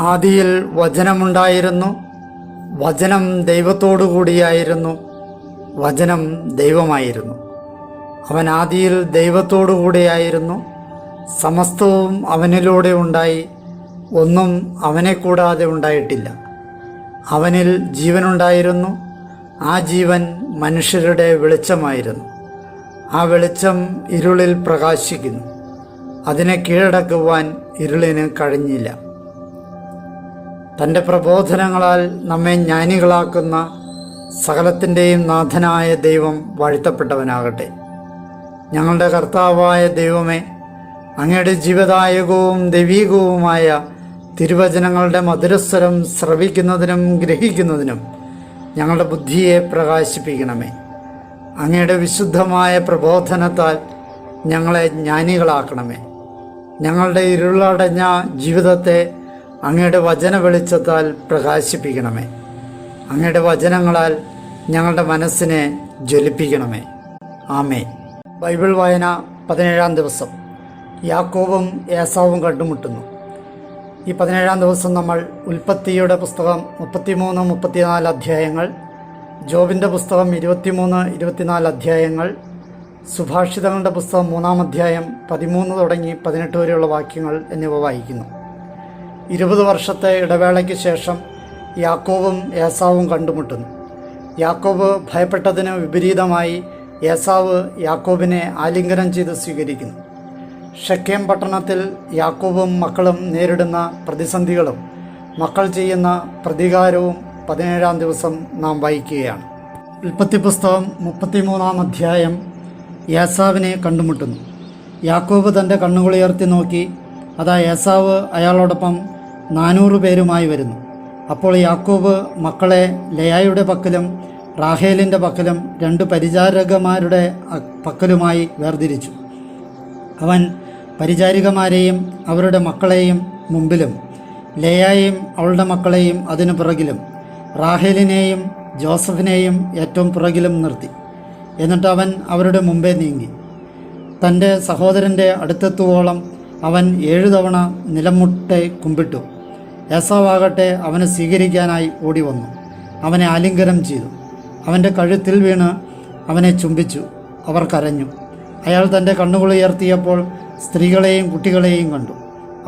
ആദിയിൽ വചനമുണ്ടായിരുന്നു, വചനം ദൈവത്തോടു കൂടിയായിരുന്നു, വചനം ദൈവമായിരുന്നു. അവൻ ആദിയിൽ ദൈവത്തോടു കൂടിയായിരുന്നു. സമസ്തവും അവനിലൂടെ ഉണ്ടായി, ഒന്നും അവനെ കൂടാതെ ഉണ്ടായിട്ടില്ല. അവനിൽ ജീവനുണ്ടായിരുന്നു, ആ ജീവൻ മനുഷ്യരുടെ വെളിച്ചമായിരുന്നു. ആ വെളിച്ചം ഇരുളിൽ പ്രകാശിക്കുന്നു, അതിനെ കീഴടക്കുവാൻ ഇരുളിന് കഴിഞ്ഞില്ല. തൻ്റെ പ്രബോധനങ്ങളാൽ നമ്മെ ജ്ഞാനികളാക്കുന്ന സകലത്തിൻ്റെയും നാഥനായ ദൈവം വാഴ്ത്തപ്പെട്ടവനാകട്ടെ. ഞങ്ങളുടെ കർത്താവായ ദൈവമേ, അങ്ങയുടെ ജീവദായകവും ദൈവീകവുമായ തിരുവചനങ്ങളുടെ മധുരസ്വരം ശ്രവിക്കുന്നതിനും ഗ്രഹിക്കുന്നതിനും ഞങ്ങളുടെ ബുദ്ധിയെ പ്രകാശിപ്പിക്കണമേ. അങ്ങയുടെ വിശുദ്ധമായ പ്രബോധനത്താൽ ഞങ്ങളെ ജ്ഞാനികളാക്കണമേ. ഞങ്ങളുടെ ഇരുളടഞ്ഞ ജീവിതത്തെ അങ്ങയുടെ വചന വെളിച്ചത്താൽ പ്രകാശിപ്പിക്കണമേ. അങ്ങയുടെ വചനങ്ങളാൽ ഞങ്ങളുടെ മനസ്സിനെ ജ്വലിപ്പിക്കണമേ. ആമേൻ. ബൈബിൾ വായന 17-ാം ദിവസം. യാക്കോബും ഏസാവും കണ്ടുമുട്ടുന്നു. ഈ 17-ാം ദിവസം നമ്മൾ ഉൽപ്പത്തിയുടെ പുസ്തകം 33-34 അധ്യായങ്ങൾ, ജോബിൻ്റെ പുസ്തകം 23-24 അധ്യായങ്ങൾ, സുഭാഷിതങ്ങളുടെ പുസ്തകം 3-ാം അധ്യായം 13 തുടങ്ങി 18 വരെയുള്ള വാക്യങ്ങൾ എന്നിവ വായിക്കുന്നു. 20 വർഷത്തെ ഇടവേളയ്ക്ക് ശേഷം യാക്കോബും ഏസാവും കണ്ടുമുട്ടുന്നു. യാക്കോബ് ഭയപ്പെട്ടതിന് വിപരീതമായി ഏസാവ് യാക്കോബിനെ ആലിംഗനം ചെയ്ത് സ്വീകരിക്കുന്നു. ഷെക്കേം പട്ടണത്തിൽ യാക്കോബും മക്കളും നേരിടുന്ന പ്രതിസന്ധികളും മക്കൾ ചെയ്യുന്ന പ്രതികാരവും 17-ാം ദിവസം നാം വായിക്കുകയാണ്. ഉൽപ്പത്തി പുസ്തകം 33-ാം അധ്യായം. ഏസാവിനെ കണ്ടുമുട്ടുന്നു. യാക്കോബ് തൻ്റെ കണ്ണുകളുയർത്തി നോക്കി, അതാ ഏസാവ് അയാളോടൊപ്പം 400 പേരുമായി വരുന്നു. അപ്പോൾ യാക്കോബ് മക്കളെ ലെയായുടെ പക്കലും റാഹേലിൻ്റെ പക്കലും 2 പരിചാരകന്മാരുടെ പക്കലുമായി വേർതിരിച്ചു. അവൻ പരിചാരികമാരെയും അവരുടെ മക്കളെയും മുമ്പിലും ലേയായെയും അവളുടെ മക്കളെയും അതിനു പിറകിലും റാഹേലിനെയും ജോസഫിനെയും ഏറ്റവും പിറകിലും നിർത്തി. എന്നിട്ട് അവൻ അവരുടെ മുമ്പേ നീങ്ങി. തൻ്റെ സഹോദരൻ്റെ അടുത്തെത്തുവോളം അവൻ 7 തവണ നിലമുട്ടെ കുമ്പിട്ടു. ഏസാവാകട്ടെ അവനെ സ്വീകരിക്കാനായി ഓടി വന്നു, അവനെ ആലിംഗനം ചെയ്തു. അവൻ്റെ കഴുത്തിൽ വീണ് അവനെ ചുംബിച്ചു. അവർ കരഞ്ഞു. അയാൾ തൻ്റെ കണ്ണുകളുയർത്തിയപ്പോൾ സ്ത്രീകളെയും കുട്ടികളെയും കണ്ടു.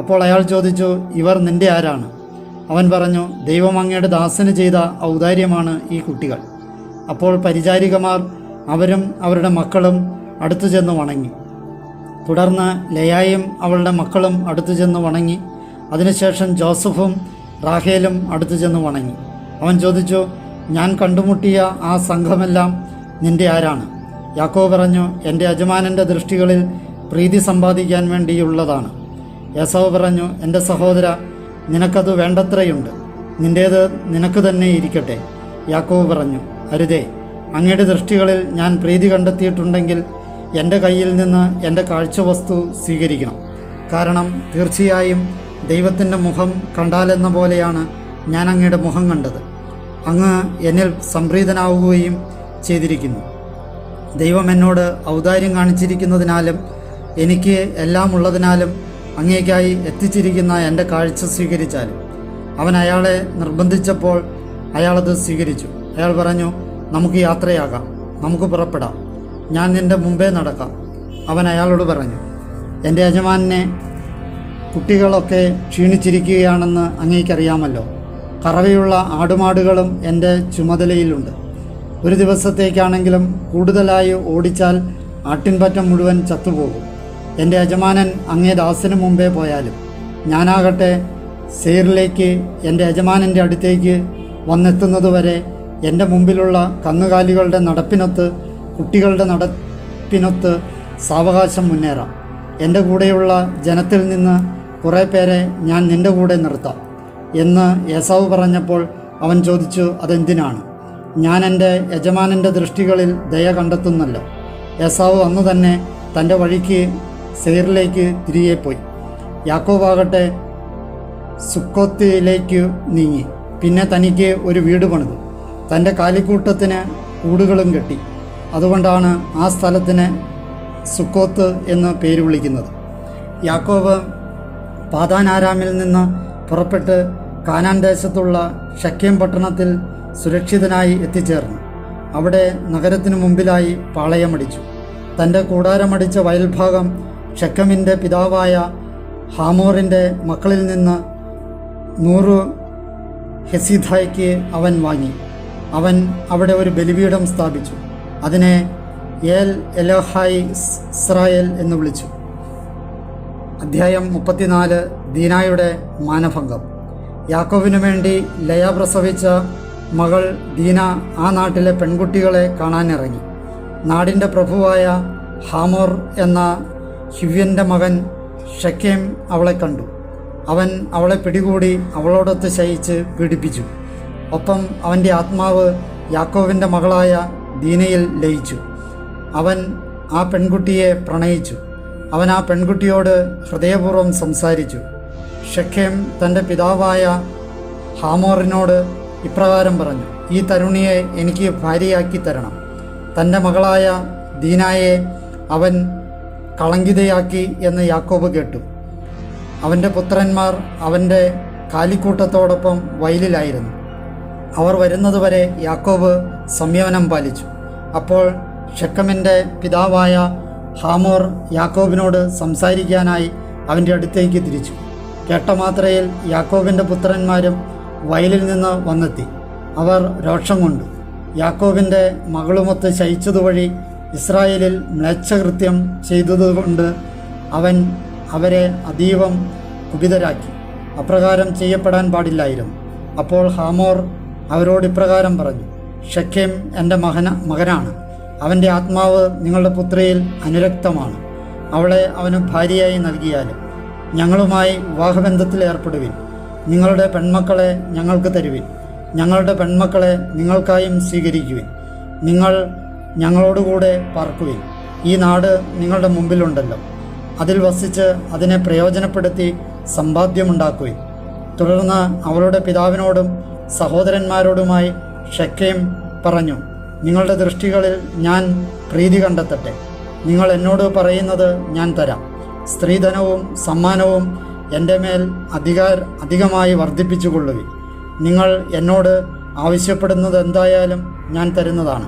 അപ്പോൾ അയാൾ ചോദിച്ചു, ഇവർ നിൻ്റെ ആരാണ്? അവൻ പറഞ്ഞു, ദൈവം അങ്ങയുടെ ദാസന് ചെയ്ത ഔദാര്യമാണ് ഈ കുട്ടികൾ. അപ്പോൾ പരിചാരികമാർ അവരും അവരുടെ മക്കളും അടുത്തു ചെന്ന് വണങ്ങി. തുടർന്ന് ലെയായും അവളുടെ മക്കളും അടുത്തു ചെന്ന് വണങ്ങി. അതിനുശേഷം ജോസഫും റാഹേലും അടുത്തു ചെന്ന് വണങ്ങി. അവൻ ചോദിച്ചു, ഞാൻ കണ്ടുമുട്ടിയ ആ സംഘമെല്ലാം നിൻ്റെ ആരാണ്? യാക്കോബ് പറഞ്ഞു, എൻ്റെ യജമാനൻ്റെ ദൃഷ്ടികളിൽ പ്രീതി സമ്പാദിക്കാൻ വേണ്ടിയുള്ളതാണ്. ഏസാവ് പറഞ്ഞു, എൻ്റെ സഹോദര, നിനക്കത് വേണ്ടത്രയുണ്ട്, നിൻ്റേത് നിനക്ക് തന്നെ ഇരിക്കട്ടെ. യാക്കോബ് പറഞ്ഞു, അരുതേ, അങ്ങയുടെ ദൃഷ്ടികളിൽ ഞാൻ പ്രീതി കണ്ടെത്തിയിട്ടുണ്ടെങ്കിൽ എൻ്റെ കയ്യിൽ നിന്ന് എൻ്റെ കാഴ്ചവസ്തു സ്വീകരിക്കണം. കാരണം തീർച്ചയായും ദൈവത്തിൻ്റെ മുഖം കണ്ടാലെന്ന പോലെയാണ് ഞാൻ അങ്ങയുടെ മുഖം കണ്ടത്. അങ്ങ് എന്നിൽ സംപ്രീതനാവുകയും ചെയ്തിരിക്കുന്നു. ദൈവം എന്നോട് ഔദാര്യം കാണിച്ചിരിക്കുന്നതിനാലും എനിക്ക് എല്ലാം ഉള്ളതിനാലും അങ്ങേക്കായി എത്തിച്ചിരിക്കുന്ന എൻ്റെ കാഴ്ച സ്വീകരിച്ചാലും. അവൻ അയാളെ നിർബന്ധിച്ചപ്പോൾ അയാളത് സ്വീകരിച്ചു. അയാൾ പറഞ്ഞു, നമുക്ക് യാത്രയാകാം, നമുക്ക് പുറപ്പെടാം, ഞാൻ നിൻ്റെ മുമ്പേ നടക്കാം. അവൻ അയാളോട് പറഞ്ഞു, എൻ്റെ യജമാനെ, കുട്ടികളൊക്കെ ക്ഷീണിച്ചിരിക്കുകയാണെന്ന് അങ്ങേക്കറിയാമല്ലോ. കറവയുള്ള ആടുമാടുകളും എൻ്റെ ചുമതലയിലുണ്ട്. ഒരു ദിവസത്തേക്കാണെങ്കിലും കൂടുതലായി ഓടിച്ചാൽ ആട്ടിൻപറ്റം മുഴുവൻ ചത്തുപോകും. എൻ്റെ യജമാനൻ അങ്ങേ ദാസന് മുമ്പേ പോയാലും ഞാനാകട്ടെ സെയറിലേക്ക് എൻ്റെ യജമാനൻ്റെ അടുത്തേക്ക് വന്നെത്തുന്നതുവരെ എൻ്റെ മുമ്പിലുള്ള കന്നുകാലികളുടെ നടപ്പിനൊത്ത് കുട്ടികളുടെ നടപ്പിനൊത്ത് സാവകാശം മുന്നേറാം. എൻ്റെ കൂടെയുള്ള ജനത്തിൽ നിന്ന് കുറേ പേരെ ഞാൻ നിൻ്റെ കൂടെ നിർത്താം എന്ന് ഏസാവ് പറഞ്ഞപ്പോൾ അവൻ ചോദിച്ചു, അതെന്തിനാണ്? ഞാൻ എൻ്റെ യജമാനൻ്റെ ദൃഷ്ടികളിൽ ദയ കണ്ടെത്തുന്നല്ലോ. ഏസാവ് അന്ന് തന്നെ തൻ്റെ വഴിക്ക് സെയറിലേക്ക് തിരികെ പോയി. യാക്കോബാകട്ടെ സുക്കോത്തിലേക്ക് നീങ്ങി. പിന്നെ തനിക്ക് ഒരു വീട് പണിതു. തൻ്റെ കാലിക്കൂട്ടത്തിന് കൂടുകളും കെട്ടി. അതുകൊണ്ടാണ് ആ സ്ഥലത്തിന് സുക്കോത്ത് എന്ന് പേര് വിളിക്കുന്നത്. യാക്കോബ് പാദാനാരാമിൽ നിന്ന് പുറപ്പെട്ട് കാനാൻ ദേശത്തുള്ള ഷെക്കേം പട്ടണത്തിൽ സുരക്ഷിതനായി എത്തിച്ചേർന്നു. അവിടെ നഗരത്തിനു മുമ്പിലായി പാളയമടിച്ചു. തൻ്റെ കൂടാരമടിച്ച വയൽഭാഗം ഷെക്കമിൻ്റെ പിതാവായ ഹാമോറിൻ്റെ മക്കളിൽ നിന്ന് 100 ഹെസിദായ്ക്ക് അവൻ വാങ്ങി. അവൻ അവിടെ ഒരു ബലിപീഠം സ്ഥാപിച്ചു. അതിനെ ഏൽ എലോഹായി ഇസ്രായേൽ എന്ന് വിളിച്ചു. അധ്യായം 34. ദീനായുടെ മാനഭംഗം. യാക്കോബിനു വേണ്ടി ലയ പ്രസവിച്ച മകൾ ദീന ആ നാട്ടിലെ പെൺകുട്ടികളെ കാണാനിറങ്ങി. നാടിൻ്റെ പ്രഭുവായ ഹാമോർ എന്ന ഹിവ്യൻ്റെ മകൻ ഷെക്കേം അവളെ കണ്ടു. അവൻ അവളെ പിടികൂടി അവളോടൊത്ത് ശയിച്ച് പീഡിപ്പിച്ചു. ഒപ്പം അവൻ്റെ ആത്മാവ് യാക്കോബിൻ്റെ മകളായ ദീനയിൽ ലയിച്ചു. അവൻ ആ പെൺകുട്ടിയെ പ്രണയിച്ചു. അവൻ ആ പെൺകുട്ടിയോട് ഹൃദയപൂർവ്വം സംസാരിച്ചു. ഷെക്കേം തൻ്റെ പിതാവായ ഹാമോറിനോട് ഇപ്രകാരം പറഞ്ഞു: ഈ തരുണിയെ എനിക്ക് ഭാര്യയാക്കി തരണം. തൻ്റെ മകളായ ദീനായെ അവൻ കളങ്കിതയാക്കി എന്ന് യാക്കോബ് കേട്ടു. അവൻ്റെ പുത്രന്മാർ അവൻ്റെ കാലിക്കൂട്ടത്തോടൊപ്പം വയലിലായിരുന്നു. അവർ വരുന്നതുവരെ യാക്കോബ് സംയമനം പാലിച്ചു. അപ്പോൾ ഷെക്കമിൻ്റെ പിതാവായ ഹാമോർ യാക്കോബിനോട് സംസാരിക്കാനായി അവൻ്റെ അടുത്തേക്ക് തിരിച്ചു. കേട്ട മാത്രയിൽ യാക്കോബിൻ്റെ പുത്രന്മാരും വയലിൽ നിന്ന് വന്നെത്തി. അവർ രോഷം കൊണ്ടു. യാക്കോബിൻ്റെ മകളുമൊത്ത് ശയിച്ചതുവഴി ഇസ്രായേലിൽ മ്ലേച്ഛകൃത്യം ചെയ്തതുകൊണ്ട് അവൻ അവരെ അതീവം കുപിതരാക്കി. അപ്രകാരം ചെയ്യപ്പെടാൻ പാടില്ലായിരുന്നു. അപ്പോൾ ഹാമോർ അവരോട് ഇപ്രകാരം പറഞ്ഞു: ഷെക്കേം എൻ്റെ മകനാണ്. അവൻ്റെ ആത്മാവ് നിങ്ങളുടെ പുത്രിയിൽ അനുരക്തമാണ്. അവളെ അവന് ഭാര്യയായി നൽകിയാലും ഞങ്ങളുമായി വിവാഹബന്ധത്തിൽ ഏർപ്പെടുവിൻ. നിങ്ങളുടെ പെൺമക്കളെ ഞങ്ങൾക്ക് തരുവിൻ. ഞങ്ങളുടെ പെൺമക്കളെ നിങ്ങൾക്കായും സ്വീകരിക്കുവിൻ. നിങ്ങൾ ഞങ്ങളോടുകൂടെ പാർക്കുവിൻ. ഈ നാട് നിങ്ങളുടെ മുമ്പിലുണ്ടല്ലോ. അതിൽ വസിച്ച് അതിനെ പ്രയോജനപ്പെടുത്തി സമ്പാദ്യമുണ്ടാക്കുവിൻ. തുടർന്ന് അവളുടെ പിതാവിനോടും സഹോദരന്മാരോടുമായി ഷെക്കേം പറഞ്ഞു: നിങ്ങളുടെ ദൃഷ്ടികളിൽ ഞാൻ പ്രീതി കണ്ടെത്തട്ടെ. നിങ്ങൾ എന്നോട് പറയുന്നത് ഞാൻ തരാം. സ്ത്രീധനവും സമ്മാനവും എൻ്റെ മേൽ അധികമായി വർദ്ധിപ്പിച്ചുകൊള്ളുവിൻ. നിങ്ങൾ എന്നോട് ആവശ്യപ്പെടുന്നത് എന്തായാലും ഞാൻ തരുന്നതാണ്.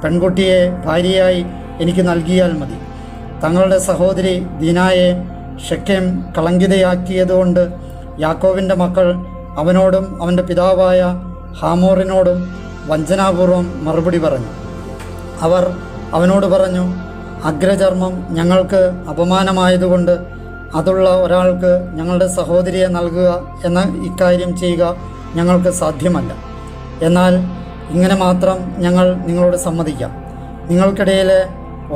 പെൺകുട്ടിയെ ഭാര്യയായി എനിക്ക് നൽകിയാൽ മതി. തങ്ങളുടെ സഹോദരി ദീനായെ ഷെക്കേം കളങ്കിതയാക്കിയതുകൊണ്ട് യാക്കോബിൻ്റെ മക്കൾ അവനോടും അവൻ്റെ പിതാവായ ഹാമോറിനോടും വഞ്ചനാപൂർവം മറുപടി പറഞ്ഞു. അവർ അവനോട് പറഞ്ഞു: അഗ്രചർമ്മം ഞങ്ങൾക്ക് അപമാനമായതുകൊണ്ട് അതുള്ള ഒരാൾക്ക് ഞങ്ങളുടെ സഹോദരിയെ നൽകുക എന്ന ഇക്കാര്യം ചെയ്യുക ഞങ്ങൾക്ക് സാധ്യമല്ല. എന്നാൽ ഇങ്ങനെ മാത്രം ഞങ്ങൾ നിങ്ങളോട് സമ്മതിക്കാം. നിങ്ങൾക്കിടയിലെ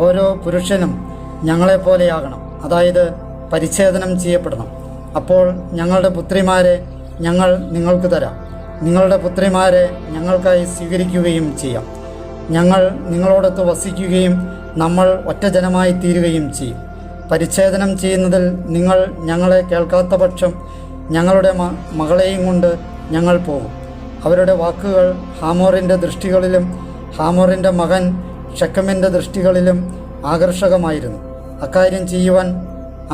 ഓരോ പുരുഷനും ഞങ്ങളെപ്പോലെയാകണം, അതായത് പരിച്ഛേദനം ചെയ്യപ്പെടണം. അപ്പോൾ ഞങ്ങളുടെ പുത്രിമാരെ ഞങ്ങൾ നിങ്ങൾക്ക് തരാം. നിങ്ങളുടെ പുത്രിമാരെ ഞങ്ങൾക്കായി സ്വീകരിക്കുകയും ചെയ്യാം. ഞങ്ങൾ നിങ്ങളോടൊത്ത് വസിക്കുകയും നമ്മൾ ഒറ്റ ജനമായി തീരുകയും ചെയ്യും. പരിച്ഛേദനം ചെയ്യുന്നതിൽ നിങ്ങൾ ഞങ്ങളെ കേൾക്കാത്ത പക്ഷം ഞങ്ങളുടെ മകളെയും കൊണ്ട് ഞങ്ങൾ പോകും. അവരുടെ വാക്കുകൾ ഹാമോറിൻ്റെ ദൃഷ്ടികളിലും ഹാമോറിൻ്റെ മകൻ ഷെക്കമിൻ്റെ ദൃഷ്ടികളിലും ആകർഷകമായിരുന്നു. അക്കാര്യം ചെയ്യുവാൻ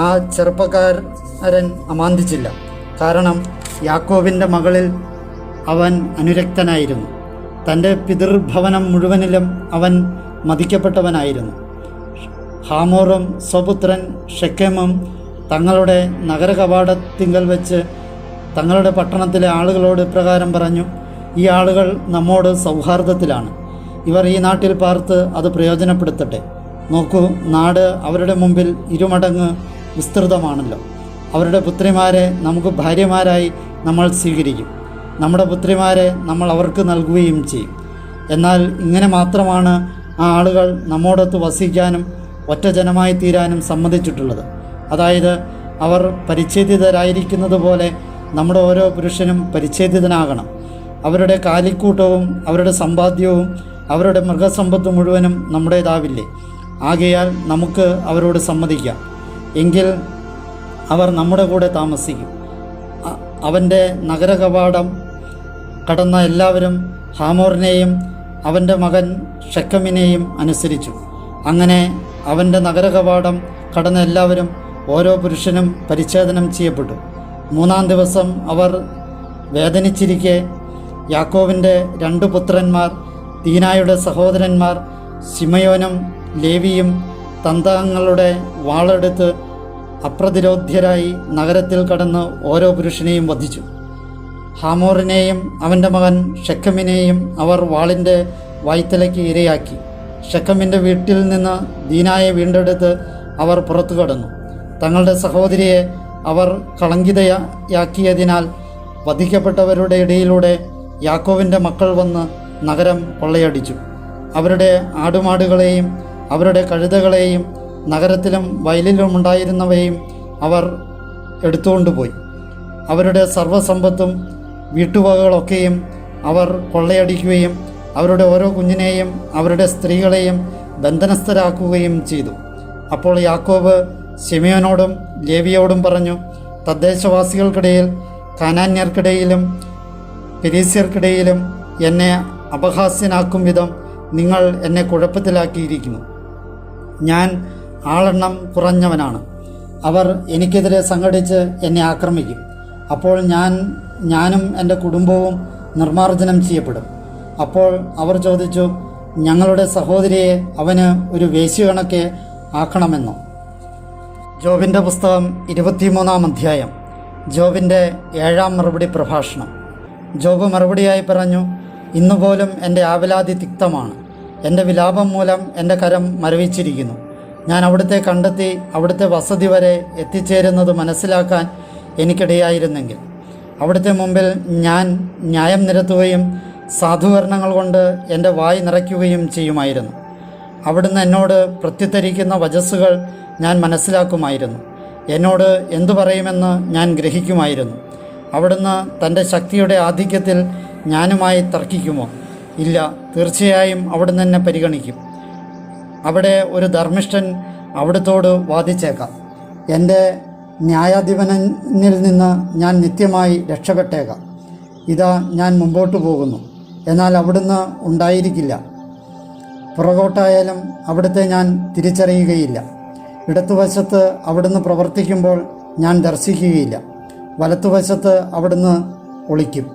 ആ ചെറുപ്പക്കാരൻ അമാന്തിച്ചില്ല. കാരണം യാക്കോബിൻ്റെ മകളിൽ അവൻ അനുരക്തനായിരുന്നു. തൻ്റെ പിതൃഭവനം മുഴുവനിലും അവൻ മതിക്കപ്പെട്ടവനായിരുന്നു. ഹാമോറും സ്വപുത്രൻ ഷെക്കേമും തങ്ങളുടെ നഗരകവാടത്തിങ്കൽ വെച്ച് തങ്ങളുടെ പട്ടണത്തിലെ ആളുകളോട് ഇപ്രകാരം പറഞ്ഞു: ഈ ആളുകൾ നമ്മോട് സൗഹാർദ്ദത്തിലാണ്. ഇവർ ഈ നാട്ടിൽ പാർത്ത് അത് പ്രയോജനപ്പെടുത്തട്ടെ. നോക്കൂ, നാട് അവരുടെ മുമ്പിൽ ഇരുമടങ്ങ് വിസ്തൃതമാണല്ലോ. അവരുടെ പുത്രിമാരെ നമുക്ക് ഭാര്യമാരായി നമ്മൾ സ്വീകരിക്കും. നമ്മുടെ പുത്രിമാരെ നമ്മൾ അവർക്ക് നൽകുകയും ചെയ്യും. എന്നാൽ ഇങ്ങനെ മാത്രമാണ് ആ ആളുകൾ നമ്മോടൊത്ത് വസിക്കാനും ഒറ്റ ജനമായി തീരാനും സമ്മതിച്ചിട്ടുള്ളത്. അതായത് അവർ പരിച്ഛേദിതരായിരിക്കുന്നത് പോലെ നമ്മുടെ ഓരോ പുരുഷനും പരിച്ഛേദിതനാകണം. അവരുടെ കാലിക്കൂട്ടവും അവരുടെ സമ്പാദ്യവും അവരുടെ മൃഗസമ്പത്ത് മുഴുവനും നമ്മുടേതാവില്ലേ? ആകയാൽ നമുക്ക് അവരോട് സമ്മതിക്കാം. എങ്കിൽ അവർ നമ്മുടെ കൂടെ താമസിക്കും. അവൻ്റെ നഗരകവാടം കടന്ന എല്ലാവരും ഹാമോറിനെയും അവൻ്റെ മകൻ ഷെക്കമിനെയും അനുസരിച്ചു. അങ്ങനെ അവൻ്റെ നഗരകവാടം കടന്ന എല്ലാവരും ഓരോ പുരുഷനും പരിച്ഛേദനം ചെയ്യപ്പെട്ടു. മൂന്നാം ദിവസം അവർ വേദനിച്ചിരിക്കെ യാക്കോബിൻ്റെ 2 പുത്രന്മാർ, ദീനായുടെ സഹോദരന്മാർ ശിമയോനും ലേവിയും തന്തങ്ങളുടെ വാളെടുത്ത് അപ്രതിരോധ്യരായി നഗരത്തിൽ കടന്ന് ഓരോ പുരുഷനെയും വധിച്ചു. ഹാമോറിനെയും അവൻ്റെ മകൻ ഷെക്കമിനെയും അവർ വാളിൻ്റെ വായ്ത്തലയ്ക്ക് ഇരയാക്കി. ഷെക്കമിൻ്റെ വീട്ടിൽ നിന്ന് ദീനായെ വീണ്ടെടുത്ത് അവർ പുറത്തു കടന്നു. തങ്ങളുടെ സഹോദരിയെ അവർ കളങ്കിതയാക്കിയതിനാൽ വധിക്കപ്പെട്ടവരുടെ ഇടയിലൂടെ യാക്കോബിൻ്റെ മക്കൾ വന്ന് നഗരം കൊള്ളയടിച്ചു. അവരുടെ ആടുമാടുകളെയും അവരുടെ കഴുതകളെയും നഗരത്തിലും വയലിലുമുണ്ടായിരുന്നവയും അവർ എടുത്തുകൊണ്ടുപോയി. അവരുടെ സർവ്വസമ്പത്തും വീട്ടുവകകളൊക്കെയും അവർ കൊള്ളയടിക്കുകയും അവരുടെ ഓരോ കുഞ്ഞിനെയും അവരുടെ സ്ത്രീകളെയും ബന്ധനസ്ഥരാക്കുകയും ചെയ്തു. അപ്പോൾ യാക്കോബ് ശിമയോനോടും ലേവിയോടും പറഞ്ഞു, തദ്ദേശവാസികൾക്കിടയിൽ, കാനാന്യർക്കിടയിലും പെരീസ്യർക്കിടയിലും എന്നെ അപഹാസ്യനാക്കും വിധം നിങ്ങൾ എന്നെ കുഴപ്പത്തിലാക്കിയിരിക്കുന്നു. ഞാൻ ആളെണ്ണം കുറഞ്ഞവനാണ്. അവർ എനിക്കെതിരെ സംഘടിച്ച് എന്നെ ആക്രമിക്കും. അപ്പോൾ ഞാനും എൻ്റെ കുടുംബവും നിർമ്മാർജ്ജനം ചെയ്യപ്പെടും. അപ്പോൾ അവർ ചോദിച്ചു, ഞങ്ങളുടെ സഹോദരിയെ അവന് ഒരു വേശ്യകണക്കെ ആക്കണമെന്നോ? ജോബിൻ്റെ പുസ്തകം 23-ാം അധ്യായം. ജോബിൻ്റെ 7-ാം മറുപടി പ്രഭാഷണം. ജോബ് മറുപടിയായി പറഞ്ഞു, ഇന്നുപോലും എൻ്റെ ആവലാതി തിക്തമാണ്. എൻ്റെ വിലാപം മൂലം എൻ്റെ കരം മരവിച്ചിരിക്കുന്നു. ഞാൻ അവിടുത്തെ കണ്ടെത്തി അവിടുത്തെ വസതി വരെ എത്തിച്ചേരുന്നത് മനസ്സിലാക്കാൻ എനിക്കിടയായിരുന്നെങ്കിൽ അവിടുത്തെ മുമ്പിൽ ഞാൻ ന്യായം നിരത്തുകയും സാധുകരണങ്ങൾ കൊണ്ട് എൻ്റെ വായി നിറയ്ക്കുകയും ചെയ്യുമായിരുന്നു. അവിടുന്ന് എന്നോട് പ്രത്യുത്തരിക്കുന്ന വചസ്സുകൾ ഞാൻ മനസ്സിലാക്കുമായിരുന്നു. എന്നോട് എന്തു പറയുമെന്ന് ഞാൻ ഗ്രഹിക്കുമായിരുന്നു. അവിടുന്ന് തൻ്റെ ശക്തിയുടെ ആധിക്യത്തിൽ ഞാനുമായി തർക്കിക്കുമോ? ഇല്ല, തീർച്ചയായും അവിടുന്ന് എന്നെ പരിഗണിക്കും. അവിടെ ഒരു ധർമ്മിഷ്ഠൻ അവിടുത്തോട് വാദിച്ചേക്കാം. എൻ്റെ ന്യായാധിപനിൽ നിന്ന് ഞാൻ നിത്യമായി രക്ഷപ്പെട്ടേക്കാം. ഇതാ ഞാൻ മുമ്പോട്ട് പോകുന്നു, എന്നാൽ അവിടുന്ന് ഉണ്ടായിരിക്കില്ല. പുറകോട്ടായാലും അവിടുത്തെ ഞാൻ തിരിച്ചറിയുകയില്ല. ഇടത്തുവശത്ത് അവിടുന്ന് പ്രവർത്തിക്കുമ്പോൾ ഞാൻ ദർശിക്കുകയില്ല. വലത്തുവശത്ത് അവിടുന്ന് ഒളിക്കും,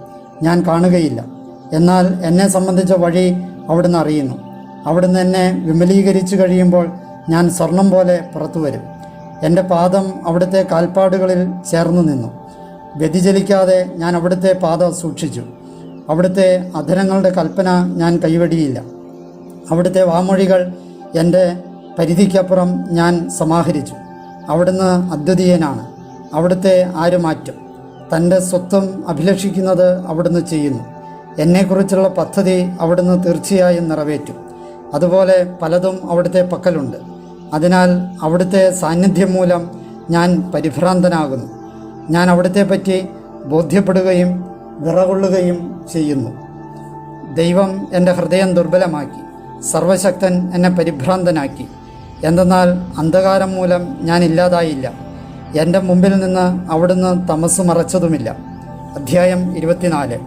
ഞാൻ കാണുകയില്ല. എന്നാൽ എന്നെ സംബന്ധിച്ച വഴി അവിടുന്ന് അറിയുന്നു. അവിടുന്ന് എന്നെ വിമലീകരിച്ചു കഴിയുമ്പോൾ ഞാൻ സ്വർണം പോലെ പുറത്തു വരും. എൻ്റെ പാദം അവിടുത്തെ കാൽപ്പാടുകളിൽ ചേർന്നു നിന്നു. വ്യതിചലിക്കാതെ ഞാൻ അവിടുത്തെ പാത സൂക്ഷിച്ചു. അവിടുത്തെ അധരങ്ങളുടെ കൽപ്പന ഞാൻ കൈവെടിയില്ല. അവിടുത്തെ വാമൊഴികൾ എൻ്റെ പരിധിക്കപ്പുറം ഞാൻ സമാഹരിച്ചു. അവിടുന്ന് അദ്വിതീയനാണ്. അവിടുത്തെ ആര് മാറ്റും? തൻ്റെ സ്വത്വം അഭിലഷിക്കുന്നത് അവിടുന്ന് ചെയ്യുന്നു. എന്നെക്കുറിച്ചുള്ള പദ്ധതി അവിടുന്ന് തീർച്ചയായും നിറവേറ്റും. അതുപോലെ പലതും അവിടുത്തെ പക്കലുണ്ട്. അതിനാൽ അവിടുത്തെ സാന്നിധ്യം മൂലം ഞാൻ പരിഭ്രാന്തനാകുന്നു. ഞാൻ അവിടുത്തെപ്പറ്റി ബോധ്യപ്പെടുകയും വിറകൊള്ളുകയും ചെയ്യുന്നു. ദൈവം എൻ്റെ ഹൃദയം ദുർബലമാക്കി, സർവശക്തൻ എന്നെ പരിഭ്രാന്തനാക്കി. എന്തെന്നാൽ അന്ധകാരം മൂലം ഞാൻ ഇല്ലാതായില്ല. എൻ്റെ മുമ്പിൽ നിന്ന് അവിടുന്ന് തമസ് മറച്ചതുമില്ല. അധ്യായം 24.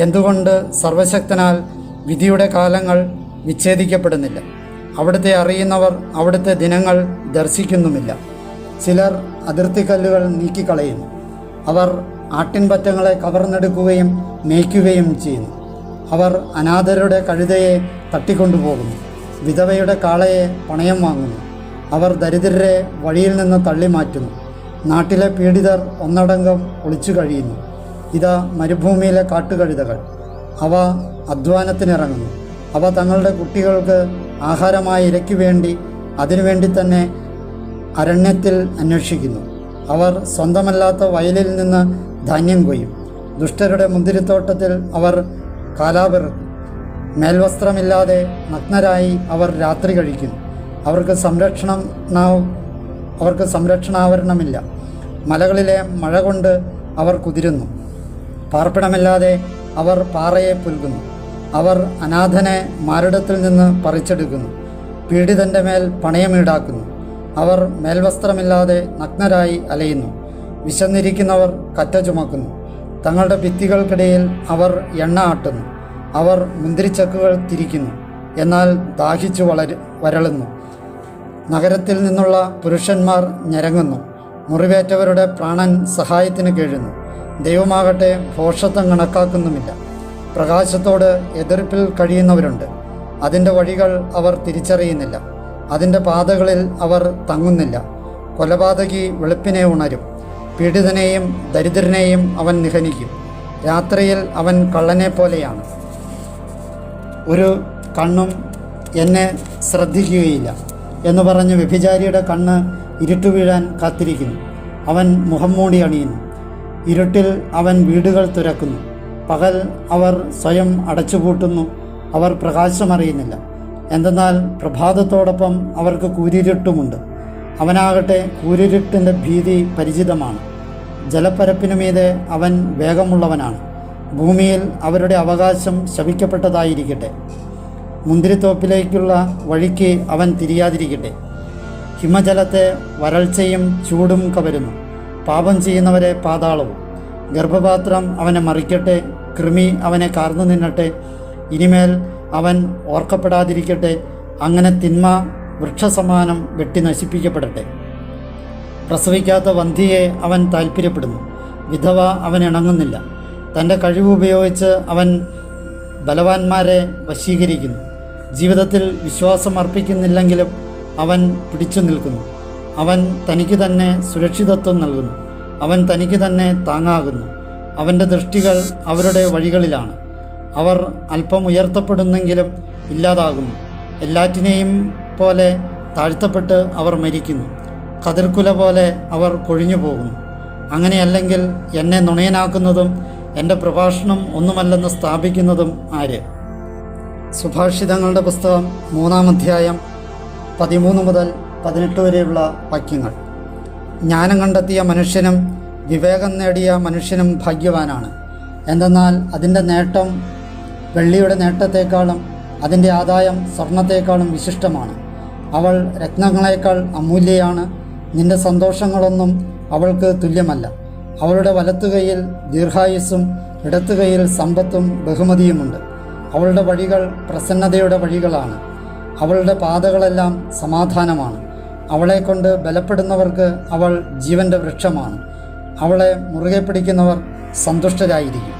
എന്തുകൊണ്ട് സർവശക്തനാൽ വിധിയുടെ കാലങ്ങൾ വിച്ഛേദിക്കപ്പെടുന്നില്ല? അവിടുത്തെ അറിയുന്നവർ അവിടുത്തെ ദിനങ്ങൾ ദർശിക്കുന്നുമില്ല. ചിലർ അതിർത്തിക്കല്ലുകൾ നീക്കിക്കളയുന്നു. അവർ ആട്ടിൻപറ്റങ്ങളെ കവർന്നെടുക്കുകയും മേയ്ക്കുകയും ചെയ്യുന്നു. അവർ അനാഥരുടെ കഴുതയെ തട്ടിക്കൊണ്ടുപോകുന്നു, വിധവയുടെ കാളയെ പണയം വാങ്ങുന്നു. അവർ ദരിദ്രരെ വഴിയിൽ നിന്ന് തള്ളിമാറ്റുന്നു. നാട്ടിലെ പീഡിതർ ഒന്നടങ്കം ഒളിച്ചു കഴിയുന്നു. ഇതാ മരുഭൂമിയിലെ കാട്ടുകഴുതകൾ, അവ അധ്വാനത്തിനിറങ്ങുന്നു. അവ തങ്ങളുടെ കുട്ടികൾക്ക് ആഹാരമായ ഇരയ്ക്ക് വേണ്ടി അതിനുവേണ്ടി തന്നെ അരണ്യത്തിൽ അന്വേഷിക്കുന്നു. അവർ സ്വന്തമല്ലാത്ത വയലിൽ നിന്ന് ധാന്യം കൊയ്യും. ദുഷ്ടരുടെ മുന്തിരിത്തോട്ടത്തിൽ അവർ കാലാപിറക്കും. മേൽവസ്ത്രമില്ലാതെ നഗ്നരായി അവർ രാത്രി കഴിക്കുന്നു. അവർക്ക് സംരക്ഷണാവരണമില്ല. മലകളിലെ മഴ കൊണ്ട് അവർ കുതിരുന്നു. പാർപ്പിടമില്ലാതെ അവർ പാറയെ പുൽകുന്നു. അവർ അനാഥനെ മാറിടത്തിൽ നിന്ന് പറിച്ചെടുക്കുന്നു. പീഡിതൻ്റെ മേൽ പണയമീടാക്കുന്നു. അവർ മേൽവസ്ത്രമില്ലാതെ നഗ്നരായി അലയുന്നു. വിശന്നിരിക്കുന്നവർ കറ്റ ചുമക്കുന്നു. തങ്ങളുടെ ഭിത്തികൾക്കിടയിൽ അവർ എണ്ണ ആട്ടുന്നു. അവർ മുന്തിരിച്ചക്കുകൾ തിരിക്കുന്നു, എന്നാൽ ദാഹിച്ചു വരളുന്നു. നഗരത്തിൽ നിന്നുള്ള പുരുഷന്മാർ ഞരങ്ങുന്നു. മുറിവേറ്റവരുടെ പ്രാണൻ സഹായത്തിന് കേഴുന്നു. ദൈവമാകട്ടെ ഭോഷത്വം കണക്കാക്കുന്നുമില്ല. പ്രകാശത്തോട് എതിർപ്പിൽ കഴിയുന്നവരുണ്ട്. അതിൻ്റെ വഴികൾ അവർ തിരിച്ചറിയുന്നില്ല. അതിൻ്റെ പാതകളിൽ അവർ തങ്ങുന്നില്ല. കൊലപാതകി വെളുപ്പിനെ ഉണരും. പീഡിതനെയും ദരിദ്രനെയും അവൻ നിഹനിക്കും. രാത്രിയിൽ അവൻ കള്ളനെ പോലെയാണ്. ഒരു കണ്ണും എന്നെ ശ്രദ്ധിക്കുകയില്ല എന്ന് പറഞ്ഞ് വ്യഭിചാരിയുടെ കണ്ണ് ഇരുട്ടു വീഴാൻ കാത്തിരിക്കുന്നു. അവൻ മുഖം മൂടി അണിയുന്നു. ഇരുട്ടിൽ അവൻ വീടുകൾ തുരക്കുന്നു. പകൽ അവർ സ്വയം അടച്ചുപൂട്ടുന്നു. അവർ പ്രകാശമറിയുന്നില്ല. എന്തെന്നാൽ പ്രഭാതത്തോടൊപ്പം അവർക്ക് കൂരിരുട്ടുമുണ്ട്. അവനാകട്ടെ കൂരിരുട്ടിൻ്റെ ഭീതി പരിചിതമാണ്. ജലപ്പരപ്പിനുമീതെ അവൻ വേഗമുള്ളവനാണ്. ഭൂമിയിൽ അവരുടെ അവകാശം ശപിക്കപ്പെട്ടതായിരിക്കട്ടെ. മുന്തിരിത്തോപ്പിലേക്കുള്ള വഴിക്ക് അവൻ തിരിയാതിരിക്കട്ടെ. ഹിമജലത്തെ വരൾച്ചയും ചൂടും കവരുന്നു. പാപം ചെയ്യുന്നവരെ പാതാളവും. ഗർഭപാത്രം അവനെ മറിക്കട്ടെ. കൃമി അവനെ കാർന്നു നിന്നട്ടെ. ഇനിമേൽ അവൻ ഓർക്കപ്പെടാതിരിക്കട്ടെ. അങ്ങനെ തിന്മ വൃക്ഷസമാനം വെട്ടി നശിപ്പിക്കപ്പെടട്ടെ. പ്രസവിക്കാത്ത വന്ധിയെ അവൻ താൽപ്പര്യപ്പെടുന്നു. വിധവ അവൻ ഇണങ്ങുന്നില്ല. തൻ്റെ കഴിവുപയോഗിച്ച് അവൻ ബലവാന്മാരെ വശീകരിക്കുന്നു. ജീവിതത്തിൽ വിശ്വാസം അർപ്പിക്കുന്നില്ലെങ്കിലും അവൻ പിടിച്ചു നിൽക്കുന്നു. അവൻ തനിക്ക് തന്നെ സുരക്ഷിതത്വം നൽകുന്നു. അവൻ തനിക്ക് തന്നെ താങ്ങാകുന്നു. അവൻ്റെ ദൃഷ്ടികൾ അവരുടെ വഴികളിലാണ്. അവർ അല്പം ഉയർത്തപ്പെടുന്നെങ്കിലും ഇല്ലാതാകുന്നു. എല്ലാറ്റിനെയും പോലെ താഴ്ത്തപ്പെട്ട് അവർ മരിക്കുന്നു. കതിർക്കുല പോലെ അവർ കൊഴിഞ്ഞു പോകുന്നു. അങ്ങനെയല്ലെങ്കിൽ എന്നെ നുണയനാക്കുന്നതും എൻ്റെ പ്രഭാഷണം ഒന്നുമല്ലെന്ന് സ്ഥാപിക്കുന്നതും ആര്? സുഭാഷിതങ്ങളുടെ പുസ്തകം 3-ാം അധ്യായം 13 മുതൽ 18 വരെയുള്ള വാക്യങ്ങൾ. ജ്ഞാനം കണ്ടെത്തിയ മനുഷ്യനും വിവേകം നേടിയ മനുഷ്യനും ഭാഗ്യവാനാണ്. എന്തെന്നാൽ അതിൻ്റെ നേട്ടം വെള്ളിയുടെ നേട്ടത്തെക്കാളും അതിൻ്റെ ആദായം സ്വർണത്തേക്കാളും വിശിഷ്ടമാണ്. അവൾ രത്നങ്ങളെക്കാൾ അമൂല്യയാണ്. നിന്റെ സന്തോഷങ്ങളൊന്നും അവൾക്ക് തുല്യമല്ല. അവളുടെ വലത്തുകൈയിൽ ദീർഘായുസ്സും ഇടത്തുകൈയിൽ സമ്പത്തും ബഹുമതിയുമുണ്ട്. അവളുടെ വഴികൾ പ്രസന്നതയുടെ വഴികളാണ്. അവളുടെ പാതകളെല്ലാം സമാധാനമാണ്. അവളെക്കൊണ്ട് ബലപ്പെടുന്നവർക്ക് അവൾ ജീവൻ്റെ വൃക്ഷമാണ്. അവളെ മുറുകെ പിടിക്കുന്നവർ സന്തുഷ്ടരായിരിക്കും.